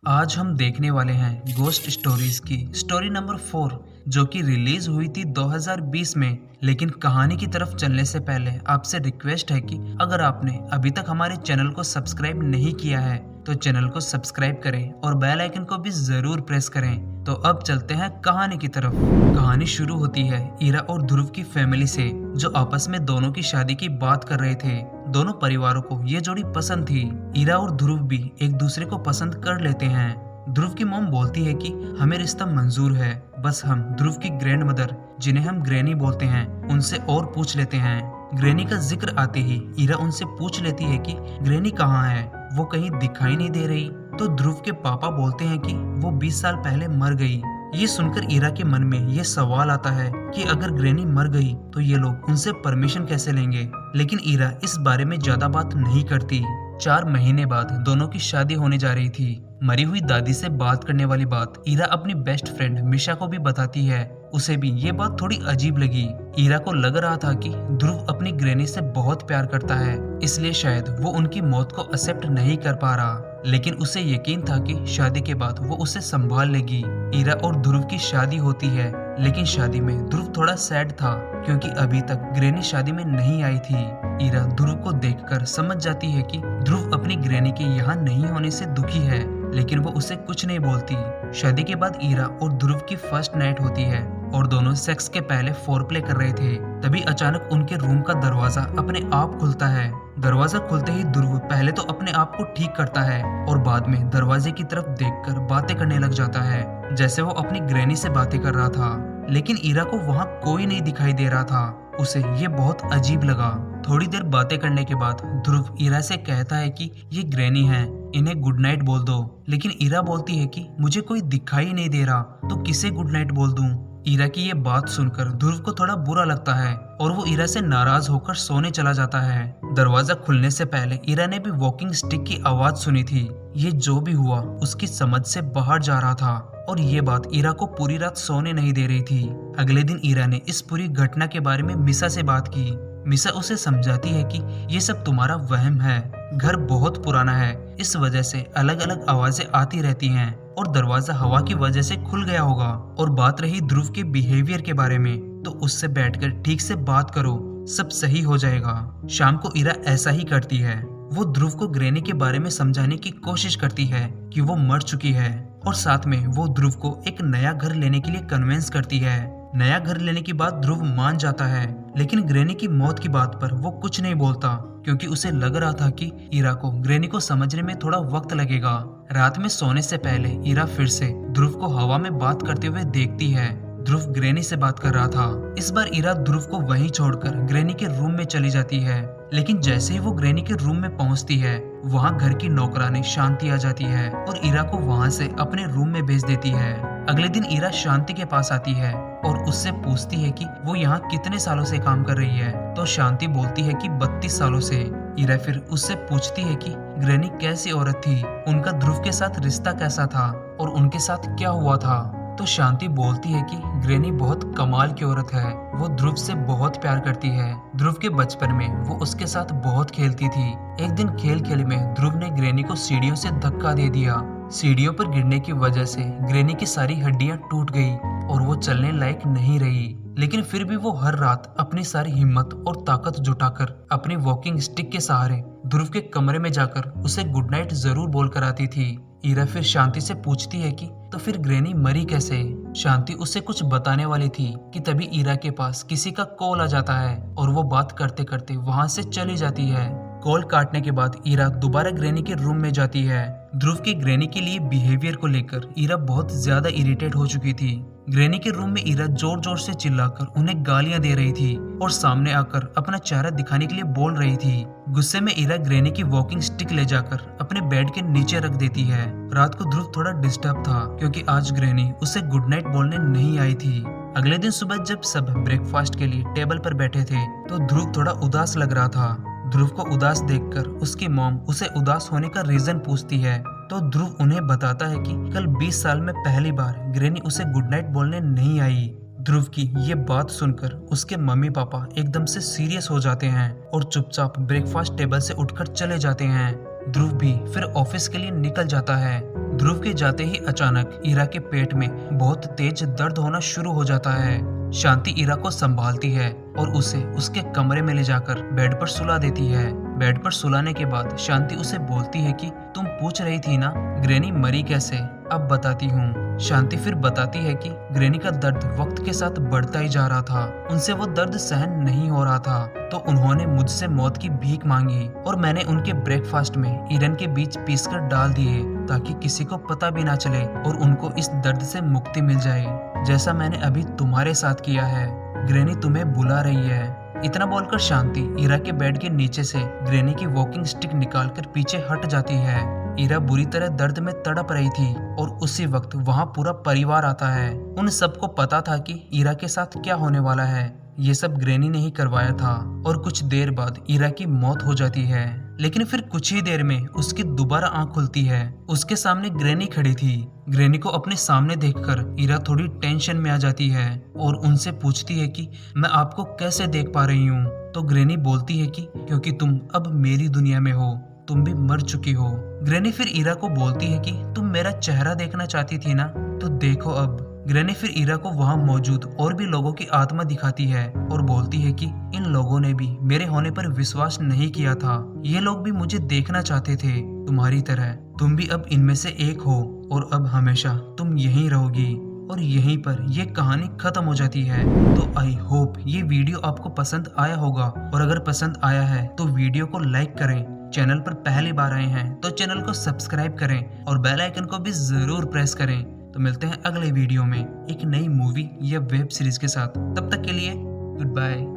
आज हम देखने वाले हैं गोस्ट स्टोरीज की स्टोरी नंबर 4 जो कि रिलीज हुई थी 2020 में। लेकिन कहानी की तरफ चलने से पहले आपसे रिक्वेस्ट है कि अगर आपने अभी तक हमारे चैनल को सब्सक्राइब नहीं किया है तो चैनल को सब्सक्राइब करें और बेल आइकन को भी जरूर प्रेस करें। तो अब चलते हैं कहानी की तरफ। कहानी शुरू होती है ईरा और ध्रुव की फैमिली से, जो आपस में दोनों की शादी की बात कर रहे थे। दोनों परिवारों को ये जोड़ी पसंद थी। ईरा और ध्रुव भी एक दूसरे को पसंद कर लेते हैं। ध्रुव की मॉम बोलती है कि हमें रिश्ता मंजूर है, बस हम ध्रुव की ग्रैंड मदर, जिन्हें हम ग्रैनी बोलते हैं, उनसे और पूछ लेते हैं। ग्रैनी का जिक्र आते ही ईरा उनसे पूछ लेती है कि ग्रैनी कहाँ है, वो कहीं दिखाई नहीं दे रही। तो ध्रुव के पापा बोलते हैं कि वो 20 साल पहले मर गई। ये सुनकर ईरा के मन में ये सवाल आता है कि अगर ग्रैनी मर गई तो ये लोग उनसे परमिशन कैसे लेंगे। लेकिन ईरा इस बारे में ज्यादा बात नहीं करती। 4 महीने बाद दोनों की शादी होने जा रही थी। मरी हुई दादी से बात करने वाली बात ईरा अपनी बेस्ट फ्रेंड मिशा को भी बताती है। उसे भी ये बात थोड़ी अजीब लगी। ईरा को लग रहा था कि ध्रुव अपनी ग्रैनी से बहुत प्यार करता है, इसलिए शायद वो उनकी मौत को एक्सेप्ट नहीं कर पा रहा। लेकिन उसे यकीन था कि शादी के बाद वो उसे संभाल लेगी। ईरा और ध्रुव की शादी होती है, लेकिन शादी में ध्रुव थोड़ा सैड था क्योंकि अभी तक ग्रैनी शादी में नहीं आई थी। ईरा ध्रुव को देखकर समझ जाती है कि ध्रुव अपनी ग्रैनी के यहाँ नहीं होने से दुखी है, लेकिन वो उसे कुछ नहीं बोलती। शादी के बाद ईरा और ध्रुव की फर्स्ट नाइट होती है और दोनों सेक्स के पहले फोरप्ले कर रहे थे। तभी अचानक उनके रूम का दरवाजा अपने आप खुलता है। दरवाजा खुलते ही ध्रुव पहले तो अपने आप को ठीक करता है और बाद में दरवाजे की तरफ देखकर बातें करने लग जाता है, जैसे वो अपनी ग्रैनी से बातें कर रहा था। लेकिन ईरा को वहाँ कोई नहीं दिखाई दे रहा था। उसे ये बहुत अजीब लगा। थोड़ी देर बातें करने के बाद ध्रुव ईरा से कहता है कि ये ग्रैनी है, इन्हें गुड नाइट बोल दो। लेकिन ईरा बोलती है कि मुझे कोई दिखाई नहीं दे रहा तो किसे गुड नाइट बोल दूं। ईरा की ये बात सुनकर ध्रुव को थोड़ा बुरा लगता है और वो ईरा से नाराज होकर सोने चला जाता है। दरवाजा खुलने से पहले ईरा ने भी वॉकिंग स्टिक की आवाज सुनी थी। ये जो भी हुआ उसकी समझ से बाहर जा रहा था और ये बात ईरा को पूरी रात सोने नहीं दे रही थी। अगले दिन ईरा ने इस पूरी घटना के बारे में मिशा से बात की। मिशा उसे समझाती है कि ये सब तुम्हारा वहम है, घर बहुत पुराना है, इस वजह से अलग अलग आवाजें आती रहती हैं और दरवाजा हवा की वजह से खुल गया होगा। और बात रही ध्रुव के बिहेवियर के बारे में, तो उससे बैठकर ठीक से बात करो, सब सही हो जाएगा। शाम को ईरा ऐसा ही करती है। वो ध्रुव को ग्रैनी के बारे में समझाने की कोशिश करती है कि वो मर चुकी है और साथ में वो ध्रुव को एक नया घर लेने के लिए कन्विंस करती है। नया घर लेने की बात ध्रुव मान जाता है, लेकिन ग्रैनी की मौत की बात पर वो कुछ नहीं बोलता क्योंकि उसे लग रहा था कि ईरा को ग्रैनी को समझने में थोड़ा वक्त लगेगा। रात में सोने से पहले ईरा फिर से ध्रुव को हवा में बात करते हुए देखती है। ध्रुव ग्रैनी से बात कर रहा था। इस बार ईरा ध्रुव को वहीं छोड़कर ग्रैनी के रूम में चली जाती है। लेकिन जैसे ही वो ग्रैनी के रूम में पहुंचती है, वहां घर की नौकरानी शांति आ जाती है और ईरा को वहां से अपने रूम में भेज देती है। अगले दिन ईरा शांति के पास आती है और उससे पूछती है कि वो यहाँ कितने सालों से काम कर रही है। तो शांति बोलती है कि 32 सालों से। ईरा फिर उससे पूछती है कि ग्रैनी कैसी औरत थी, उनका ध्रुव के साथ रिश्ता कैसा था और उनके साथ क्या हुआ था। तो शांति बोलती है कि ग्रैनी बहुत कमाल की औरत है, वो ध्रुव से बहुत प्यार करती है। ध्रुव के बचपन में वो उसके साथ बहुत खेलती थी। एक दिन खेल खेल में ध्रुव ने ग्रैनी को सीढ़ियों से धक्का दे दिया। सीढ़ियों पर गिरने की वजह से ग्रैनी की सारी हड्डियां टूट गई और वो चलने लायक नहीं रही। लेकिन फिर भी वो हर रात अपनी सारी हिम्मत और ताकत जुटाकर अपनी वॉकिंग स्टिक के सहारे ध्रुव के कमरे में जाकर उसे गुड नाइट जरूर बोल कर आती थी। ईरा फिर शांति से पूछती है कि तो फिर ग्रैनी मरी कैसे। शांति उसे कुछ बताने वाली थी कि तभी ईरा के पास किसी का कॉल आ जाता है और वो बात करते करते वहां से चली जाती है। कॉल काटने के बाद ईरा दोबारा ग्रैनी के रूम में जाती है। ध्रुव की ग्रैनी के लिए बिहेवियर को लेकर ईरा बहुत ज्यादा इरिटेट हो चुकी थी। ग्रैनी के रूम में ईरा जोर जोर से चिल्लाकर उन्हें गालियां दे रही थी और सामने आकर अपना चेहरा दिखाने के लिए बोल रही थी। गुस्से में ईरा ग्रैनी की वॉकिंग स्टिक ले जाकर अपने बेड के नीचे रख देती है। रात को ध्रुव थोड़ा डिस्टर्ब था क्योंकि आज ग्रैनी उसे गुड नाइट बोलने नहीं आई थी। अगले दिन सुबह जब सब ब्रेकफास्ट के लिए टेबल पर बैठे थे तो ध्रुव थोड़ा उदास लग रहा था। ध्रुव को उदास देखकर उसकी मॉम उसे उदास होने का रीजन पूछती है तो ध्रुव उन्हें बताता है कि कल 20 साल में पहली बार ग्रैनी उसे गुड नाइट बोलने नहीं आई। ध्रुव की ये बात सुनकर उसके मम्मी पापा एकदम से सीरियस हो जाते हैं और चुपचाप ब्रेकफास्ट टेबल से उठकर चले जाते हैं। ध्रुव भी फिर ऑफिस के लिए निकल जाता है। ध्रुव के जाते ही अचानक ईरा के पेट में बहुत तेज दर्द होना शुरू हो जाता है। शांति ईरा को संभालती है और उसे उसके कमरे में ले जाकर बेड पर सुला देती है। बेड पर सुलाने के बाद शांति उसे बोलती है कि तुम पूछ रही थी ना ग्रैनी मरी कैसे, अब बताती हूँ। शांति फिर बताती है कि ग्रैनी का दर्द वक्त के साथ बढ़ता ही जा रहा था, उनसे वो दर्द सहन नहीं हो रहा था, तो उन्होंने मुझसे मौत की भीख मांगी और मैंने उनके ब्रेकफास्ट में ईरन के बीज पीसकर डाल दिए ताकि किसी को पता भी ना चले और उनको इस दर्द से मुक्ति मिल जाए, जैसा मैंने अभी तुम्हारे साथ किया है। ग्रैनी तुम्हें बुला रही है। इतना बोलकर शांति ईरा के बेड के नीचे से ग्रैनी की वॉकिंग स्टिक निकालकर पीछे हट जाती है। ईरा बुरी तरह दर्द में तड़प रही थी और उसी वक्त वहाँ पूरा परिवार आता है। उन सबको पता था कि ईरा के साथ क्या होने वाला है। ये सब ग्रैनी ने ही करवाया था और कुछ देर बाद ईरा की मौत हो जाती है। लेकिन फिर कुछ ही देर में उसकी दोबारा आंख खुलती है। उसके सामने ग्रैनी खड़ी थी। ग्रैनी को अपने सामने देखकर ईरा थोड़ी टेंशन में आ जाती है और उनसे पूछती है कि मैं आपको कैसे देख पा रही हूँ। तो ग्रैनी बोलती है कि क्योंकि तुम अब मेरी दुनिया में हो, तुम भी मर चुकी हो। ग्रैनी फिर ईरा को बोलती है कि तुम मेरा चेहरा देखना चाहती थी ना, तो देखो अब। ग्रैनी फिर ईरा को वहाँ मौजूद और भी लोगों की आत्मा दिखाती है और बोलती है कि इन लोगों ने भी मेरे होने पर विश्वास नहीं किया था। ये लोग भी मुझे देखना चाहते थे तुम्हारी तरह। तुम भी अब इनमें से एक हो और अब हमेशा तुम यहीं रहोगी। और यहीं पर ये कहानी खत्म हो जाती है। तो आई होप ये वीडियो आपको पसंद आया होगा और अगर पसंद आया है तो वीडियो को लाइक करें। चैनल पर पहली बार आए हैं तो चैनल को सब्सक्राइब करें और बेल आइकन को भी जरूर प्रेस करें। तो मिलते हैं अगले वीडियो में एक नई मूवी या वेब सीरीज के साथ। तब तक के लिए गुड बाय।